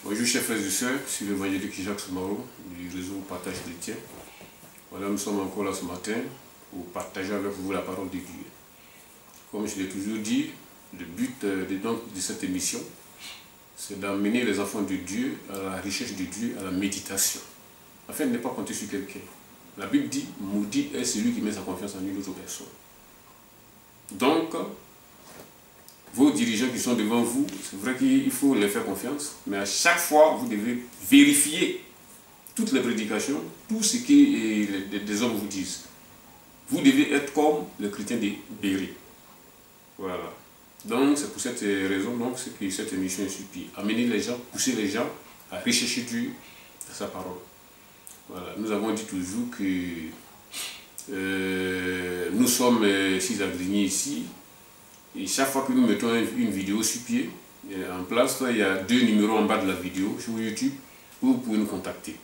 Bonjour chers frères et sœurs, c'est l'évangélique Jacques Soumaro du réseau Partage Chrétien. Voilà, nous sommes encore là ce matin pour partager avec vous la parole de Dieu. Comme je l'ai toujours dit, le but de cette émission, c'est d'amener les enfants de Dieu à la recherche de Dieu, à la méditation, afin de ne pas compter sur quelqu'un. La Bible dit, maudit est celui qui met sa confiance en une autre personne. Donc, vos dirigeants qui sont devant vous, c'est vrai qu'il faut les faire confiance, mais à chaque fois, vous devez vérifier toutes les prédications, tout ce que les hommes vous disent. Vous devez être comme le chrétien de Béry. Voilà. Donc, c'est pour cette raison que cette émission est supplie. Amener les gens, pousser les gens à rechercher Dieu à sa parole. Voilà. Nous avons dit toujours que nous sommes 6 à Grigny ici. Et chaque fois que nous mettons une vidéo sur pied, en place, il y a 2 numéros en bas de la vidéo sur YouTube où vous pouvez nous contacter.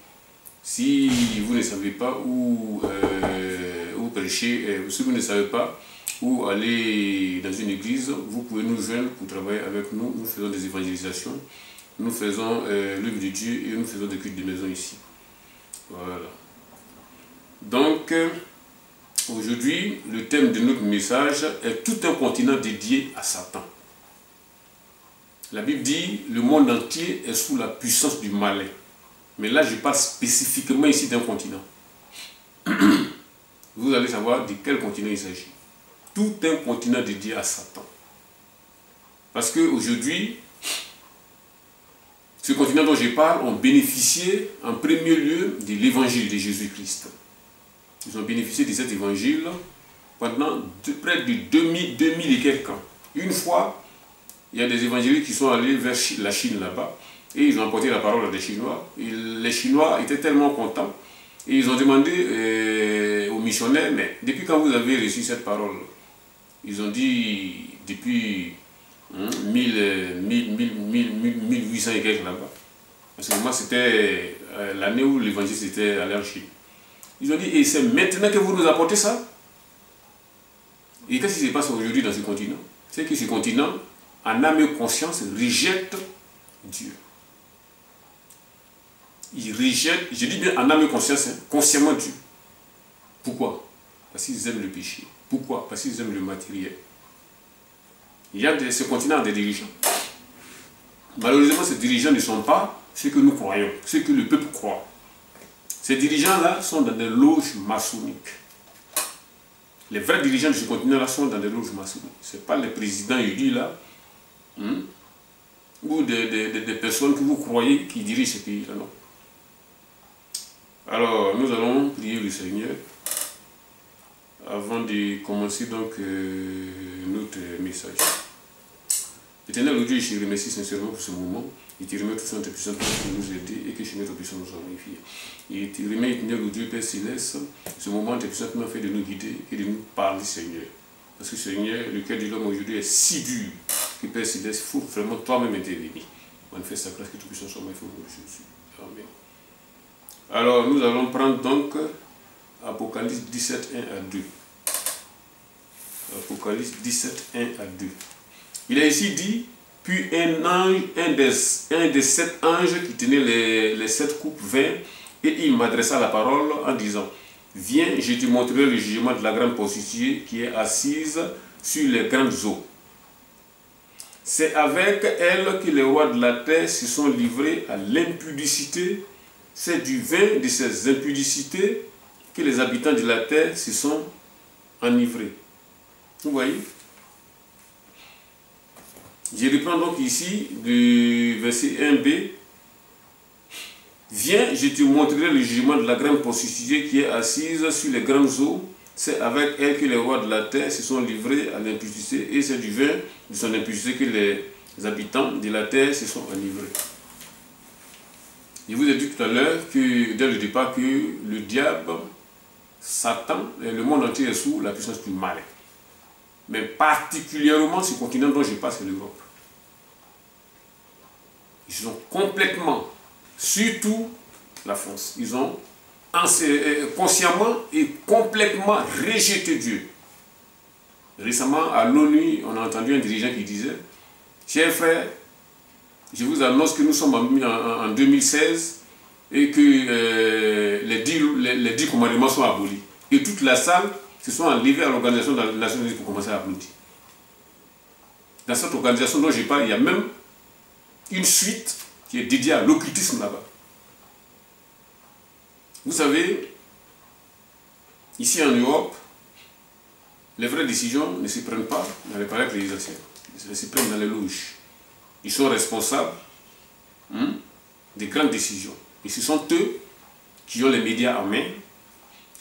Si vous ne savez pas où prêcher, si vous ne savez pas où aller dans une église, vous pouvez nous joindre pour travailler avec nous. Nous faisons des évangélisations, nous faisons l'œuvre de Dieu et nous faisons des cultes de maison ici. Voilà. Donc, aujourd'hui, le thème de notre message est tout un continent dédié à Satan. La Bible dit le monde entier est sous la puissance du malin. Mais là, je parle spécifiquement ici d'un continent. Vous allez savoir de quel continent il s'agit. Tout un continent dédié à Satan. Parce qu'aujourd'hui, ce continent dont je parle ont bénéficié en premier lieu de l'évangile de Jésus-Christ. Ils ont bénéficié de cet évangile pendant près de 2000 et quelques ans. Une fois, il y a des évangélistes qui sont allés vers la Chine là-bas et ils ont apporté la parole à des Chinois. Et les Chinois étaient tellement contents et ils ont demandé aux missionnaires, mais depuis quand vous avez reçu cette parole? Ils ont dit depuis 1800 et quelques là-bas. Parce que moi, c'était l'année où l'évangile était allé en Chine. Ils ont dit, et c'est maintenant que vous nous apportez ça? Et qu'est-ce qui se passe aujourd'hui dans ce continent? C'est que ce continent, en âme et conscience, rejette Dieu. Ils rejettent, je dis bien en âme et conscience, consciemment Dieu. Pourquoi? Parce qu'ils aiment le péché. Pourquoi? Parce qu'ils aiment le matériel. Il y a ce continent des dirigeants. Malheureusement, ces dirigeants ne sont pas ce que nous croyons, ce que le peuple croit. Ces dirigeants-là sont dans des loges maçonniques. Les vrais dirigeants de ce continent-là sont dans des loges maçonniques. Ce n'est pas les présidents élus là, ou des personnes que vous croyez qui dirigent ce pays-là, non. Alors, nous allons prier le Seigneur avant de commencer donc notre message. Éternel, au Dieu, je te remercie sincèrement pour ce moment. Et te remets tout son puissant pour nous aider et que chez notre puissance nous glorifier. Et te remets, éternel, au Dieu, Père Céleste, ce moment, tes puissants nous fait de nous guider et de nous parler, Seigneur. Parce que, Seigneur, le cœur de l'homme aujourd'hui est si dur que, Père Céleste, il faut vraiment toi-même intervenir. Manifeste ta grâce, que tout puissant soit moi, il faut nous de Jésus. Amen. Alors, nous allons prendre donc Apocalypse 17, 1 à 2. Apocalypse 17, 1 à 2. Il est ici dit, puis un ange, un des 7 anges qui tenait les 7 coupes vint, et il m'adressa la parole en disant, viens, je te montrerai le jugement de la grande prostituée qui est assise sur les grandes eaux. C'est avec elle que les rois de la terre se sont livrés à l'impudicité. C'est du vin de ces impudicités que les habitants de la terre se sont enivrés. Vous voyez? Je reprends donc ici du verset 1b. Viens, je te montrerai le jugement de la grande prostituée qui est assise sur les grandes eaux. C'est avec elle que les rois de la terre se sont livrés à l'impudicité, et c'est du vin de son impudicité que les habitants de la terre se sont enivrés. Je vous ai dit tout à l'heure que dès le départ que le diable, Satan, le monde entier est sous la puissance du mal. Mais particulièrement ce continent dont je parle, c'est l'Europe. Ils ont complètement, surtout la France, ils ont consciemment et complètement rejeté Dieu. Récemment, à l'ONU, on a entendu un dirigeant qui disait, chers frères, Je vous annonce que nous sommes en 2016 et que les 10 commandements sont abolis. Et toute la salle se sont enlevés à l'Organisation des Nations Unies pour commencer à applaudir. Dans cette organisation dont je parle, il y a même une suite qui est dédiée à l'occultisme là-bas. Vous savez, ici en Europe, les vraies décisions ne se prennent pas dans les palais présidentiels, elles se prennent dans les loges. Ils sont responsables des grandes décisions. Et ce sont eux qui ont les médias en main,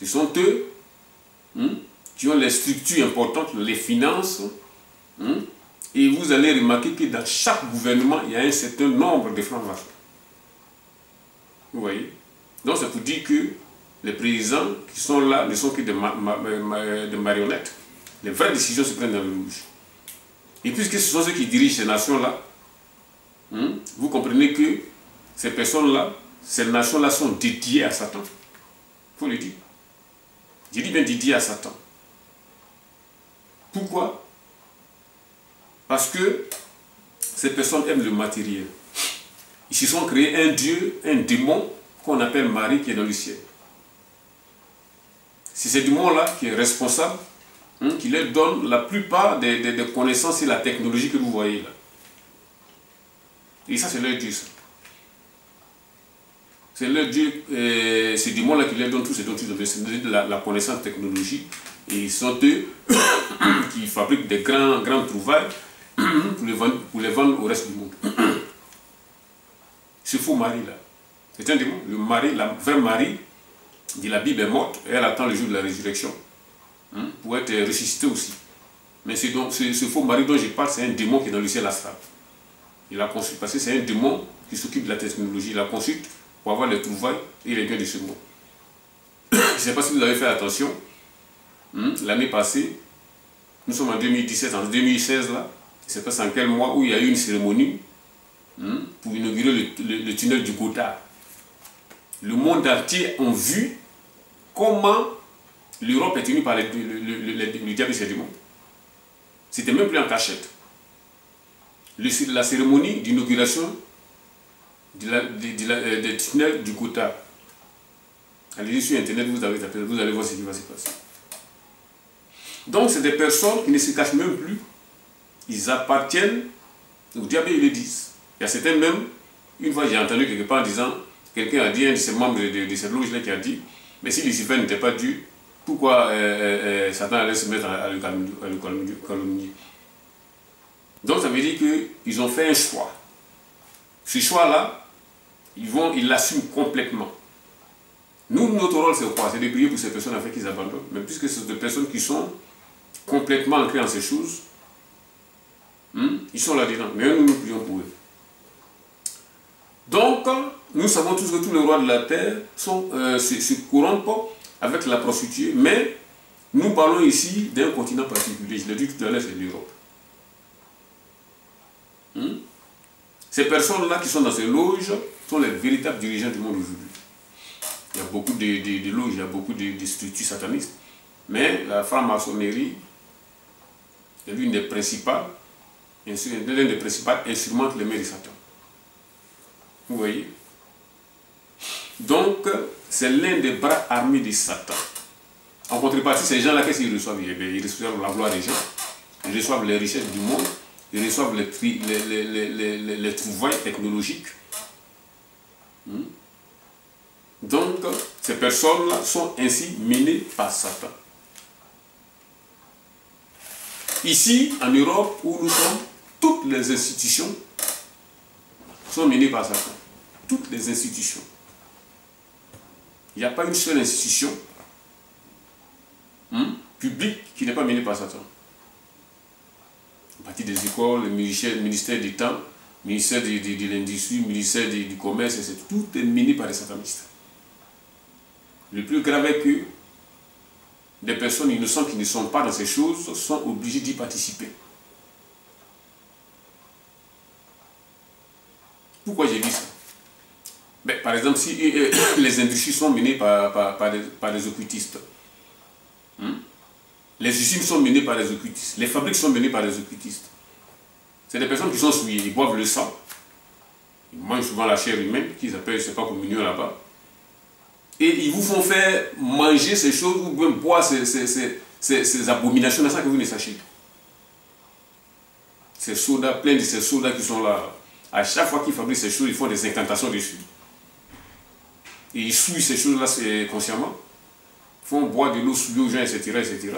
ce sont eux qui ont les structures importantes, les finances. Et vous allez remarquer que dans chaque gouvernement, il y a un certain nombre de francs-maçons. Vous voyez? Donc c'est pour dire que les présidents qui sont là ne sont que des marionnettes. Les vraies décisions se prennent dans le rouge. Et puisque ce sont ceux qui dirigent ces nations-là, vous comprenez que ces personnes-là, ces nations-là sont dédiées à Satan. Il faut le dire. Je dis bien dédiées à Satan. Pourquoi? Parce que ces personnes aiment le matériel. Ils se sont créés un dieu, un démon qu'on appelle Marie qui est dans le ciel. C'est ce démon-là qui est responsable, qui leur donne la plupart des connaissances et la technologie que vous voyez là. Et ça, c'est leur dieu. C'est leur dieu, ce démon-là qui leur donne tout ce dont ils ont besoin, la connaissance technologique. Et ils sont eux qui fabriquent des grands trouvailles pour les vendre au reste du monde. Ce faux mari là, c'est un démon. Le mari, la vraie Marie de la Bible est morte et elle attend le jour de la résurrection pour être ressuscitée aussi. Mais ce faux mari dont je parle, c'est un démon qui est dans le ciel astral. Il a conçu, parce que c'est un démon qui s'occupe de la technologie. Il a conçu pour avoir les trouvailles et les biens de ce monde. Je ne sais pas si vous avez fait attention. L'année passée, nous sommes en 2017, en 2016 là, je ne sais pas en quel mois où il y a eu une cérémonie pour inaugurer le tunnel du Gothard. Le monde entier a vu comment l'Europe est tenue par le diable et ses démons. C'était même plus en cachette. La cérémonie d'inauguration du tunnel du Gothard. Allez sur internet, vous allez voir ce qui va se passer. Donc c'est des personnes qui ne se cachent même plus. Ils appartiennent au diable, ils le disent. Il y a certains même, une fois j'ai entendu quelque part en disant, quelqu'un a dit, un de ses membres de cette loge-là qui a dit, mais si Lucifer n'était pas Dieu, pourquoi Satan allait se mettre à le calomnier? Donc ça veut dire qu'ils ont fait un choix. Ce choix-là, ils l'assument complètement. Nous, notre rôle, c'est quoi? C'est de prier pour ces personnes afin qu'ils abandonnent. Mais puisque ce sont des personnes qui sont complètement ancrées en ces choses, ils sont là-dedans. Mais nous prions pour eux. Donc, nous savons tous que tous les rois de la terre se corrompent avec la prostituée. Mais nous parlons ici d'un continent particulier. Je l'ai dit tout à l'heure, c'est l'Europe. Ces personnes-là qui sont dans ces loges sont les véritables dirigeants du monde aujourd'hui. Il y a beaucoup de loges, il y a beaucoup de structures satanistes. Mais la franc-maçonnerie est l'un des principaux instruments de les mains de Satan. Vous voyez? Donc, c'est l'un des bras armés de Satan. En contrepartie, ces gens-là, qu'est-ce qu'ils reçoivent? Ils reçoivent la gloire des gens, ils reçoivent les richesses du monde, ils reçoivent les trouvailles technologiques. Donc, ces personnes-là sont ainsi menées par Satan. Ici, en Europe, où nous sommes, toutes les institutions sont menées par Satan. Toutes les institutions. Il n'y a pas une seule institution publique qui n'est pas menée par Satan. À partir des écoles, le ministère du temps, le ministère de l'industrie, le ministère du commerce, etc. Tout est mené par les satanistes. Le plus grave est que des personnes innocentes qui ne sont pas dans ces choses sont obligées d'y participer. Pourquoi j'ai dit ça? Ben, par exemple, si les industries sont menées par des occultistes, les usines sont menées par des occultistes, les fabriques sont menées par des occultistes. C'est des personnes qui sont souillées, ils boivent le sang, Ils mangent souvent la chair humaine, qu'ils appellent, je ne sais pas, communion là-bas. Et ils vous font faire manger ces choses, ou bien boire ces abominations, dans ça que vous ne sachez. Ces sodas, plein de ces sodas qui sont là. À chaque fois qu'ils fabriquent ces choses, ils font des incantations dessus. Et ils souillent ces choses-là consciemment. Ils font boire de l'eau souillée aux gens, etc., etc.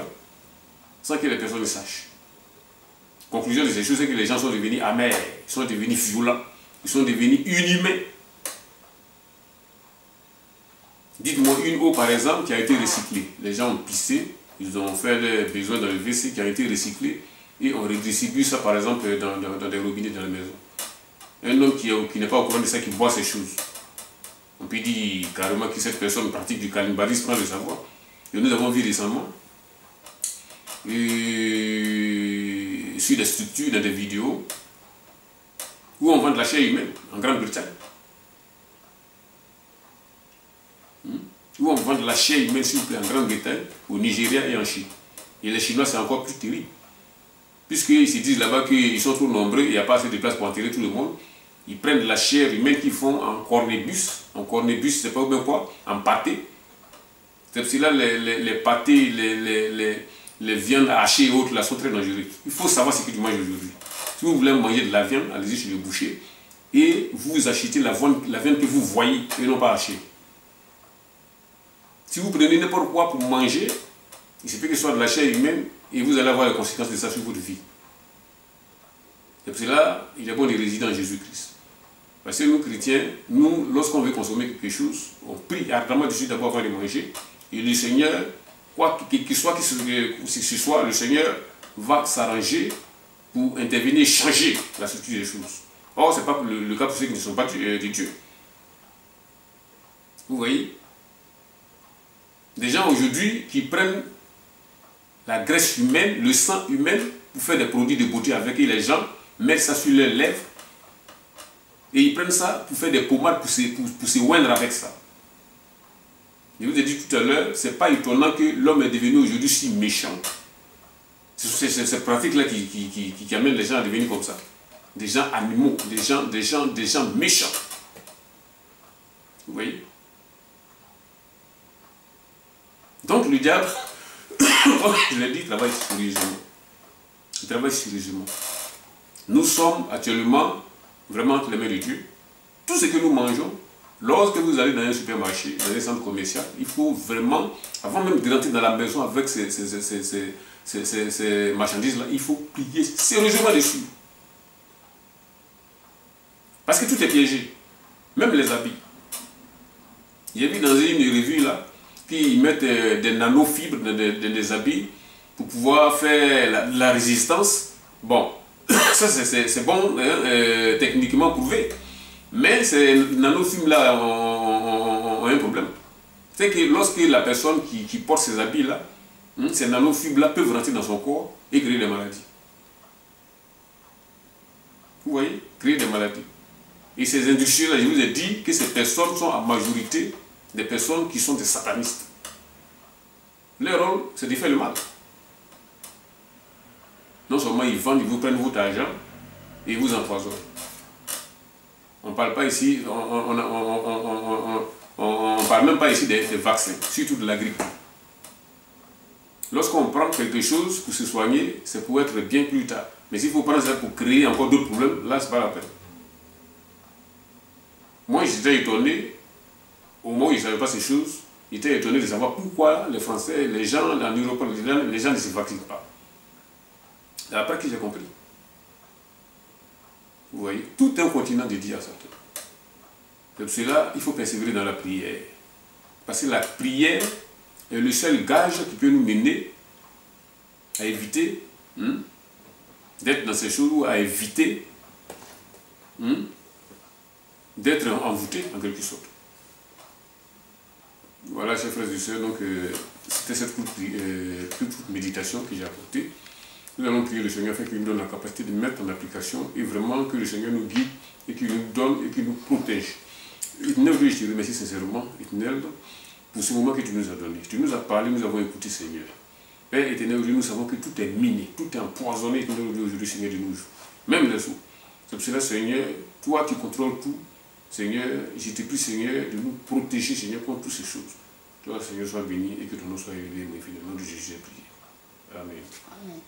Sans que les personnes le sachent. Conclusion de ces choses, c'est que les gens sont devenus amers, ils sont devenus violents, ils sont devenus inhumains. Dites-moi une eau, par exemple, qui a été recyclée. Les gens ont pissé, ils ont fait leurs besoins dans le WC qui a été recyclé et on redistribue ça, par exemple, dans des robinets dans la maison. Un homme qui n'est pas au courant de ça, qui boit ces choses. On peut dire carrément que cette personne pratique du cannibalisme sans le savoir. Et nous avons vu récemment, sur des structures, dans des vidéos, où on vend de la chair humaine, en Grande-Bretagne. Où on vend de la chair humaine, s'il vous plaît, en Grande-Bretagne, au Nigeria et en Chine. Et les Chinois, c'est encore plus terrible. Puisqu'ils se disent là-bas qu'ils sont trop nombreux, il n'y a pas assez de place pour enterrer tout le monde. Ils prennent de la chair humaine qu'ils font en cornébus. En cornébus, c'est pas bien quoi, en pâté. C'est parce que là, les pâtés, les viandes hachées et autres là sont très dangereuses. Il faut savoir ce que tu manges aujourd'hui. Si vous voulez manger de la viande, allez-y chez le boucher et vous achetez la viande que vous voyez et non pas hachée. Si vous prenez n'importe quoi pour manger, il se peut que ce soit de la chair humaine et vous allez avoir les conséquences de ça sur votre vie. C'est pour cela il est bon de résider en Jésus-Christ. Parce que nous, chrétiens, nous, lorsqu'on veut consommer quelque chose, on prie ardemment dessus d'abord avant de manger. Et le Seigneur, quoi qu'il soit, ce soit, le Seigneur va s'arranger pour intervenir et changer la structure des choses. Or, ce n'est pas le cas pour ceux qui ne sont pas de Dieu. Vous voyez? Des gens aujourd'hui qui prennent la graisse humaine, le sang humain, pour faire des produits de beauté avec, et les gens mettent ça sur leurs lèvres. Et ils prennent ça pour faire des pommades, pour se oindre avec ça. Je vous ai dit tout à l'heure, ce n'est pas étonnant que l'homme est devenu aujourd'hui si méchant. C'est cette pratique-là qui amène les gens à devenir comme ça. Des gens animaux, des gens méchants. Vous voyez? Donc le diable, comme je l'ai dit, travaille sérieusement. Il travaille sérieusement. Nous sommes actuellement vraiment entre les mains de Dieu. Tout ce que nous mangeons, lorsque vous allez dans un supermarché, dans un centre commercial, il faut vraiment, avant même de rentrer dans la maison avec ces marchandises-là, il faut prier sérieusement dessus. Parce que tout est piégé. Même les habits. J'ai vu dans une revue là, qu'ils mettent des nanofibres dans des habits pour pouvoir faire la résistance. Bon, ça c'est bon, techniquement prouvé. Mais ces nanofibres-là ont un problème. C'est que lorsque la personne qui porte ces habits-là, ces nanofibres-là peuvent rentrer dans son corps et créer des maladies. Vous voyez? Créer des maladies. Et ces industries-là, je vous ai dit que ces personnes sont en majorité des personnes qui sont des satanistes. Leur rôle, c'est de faire le mal. Non seulement ils vendent, ils vous prennent votre argent et ils vous empoisonnent. On ne parle pas ici, on parle même pas ici des vaccins, surtout de la grippe. Lorsqu'on prend quelque chose pour se soigner, c'est pour être bien plus tard. Mais s'il faut prendre ça pour créer encore d'autres problèmes, là, ce n'est pas la peine. Moi, j'étais étonné, au moment où je ne savais pas ces choses, j'étais étonné de savoir pourquoi les Français, les gens en Europe, les gens ne se vaccinent pas. Et après que j'ai compris. Vous voyez, tout un continent dédié à ça. C'est pour cela il faut persévérer dans la prière. Parce que la prière est le seul gage qui peut nous mener à éviter d'être dans ces choses, ou à éviter d'être envoûté en quelque sorte. Voilà, chers frères et sœurs, donc c'était cette courte méditation que j'ai apportée. Nous allons prier le Seigneur afin qu'il nous donne la capacité de mettre en application et vraiment que le Seigneur nous guide et qu'il nous donne et qu'il nous protège. Éternel, je te remercie sincèrement, Éternel, pour ce moment que tu nous as donné. Tu nous as parlé, nous avons écouté, Seigneur. Père éternel, aujourd'hui nous savons que tout est miné, tout est empoisonné, Éternel, aujourd'hui, Seigneur, de nous. Même les eaux. C'est pour cela, Seigneur, toi qui contrôles tout, Seigneur, je te prie, Seigneur, de nous protéger, Seigneur, contre toutes ces choses. Toi, Seigneur, sois béni et que ton nom soit élevé, mon fils, au nom de Jésus, j'ai prié. Amen. Amen.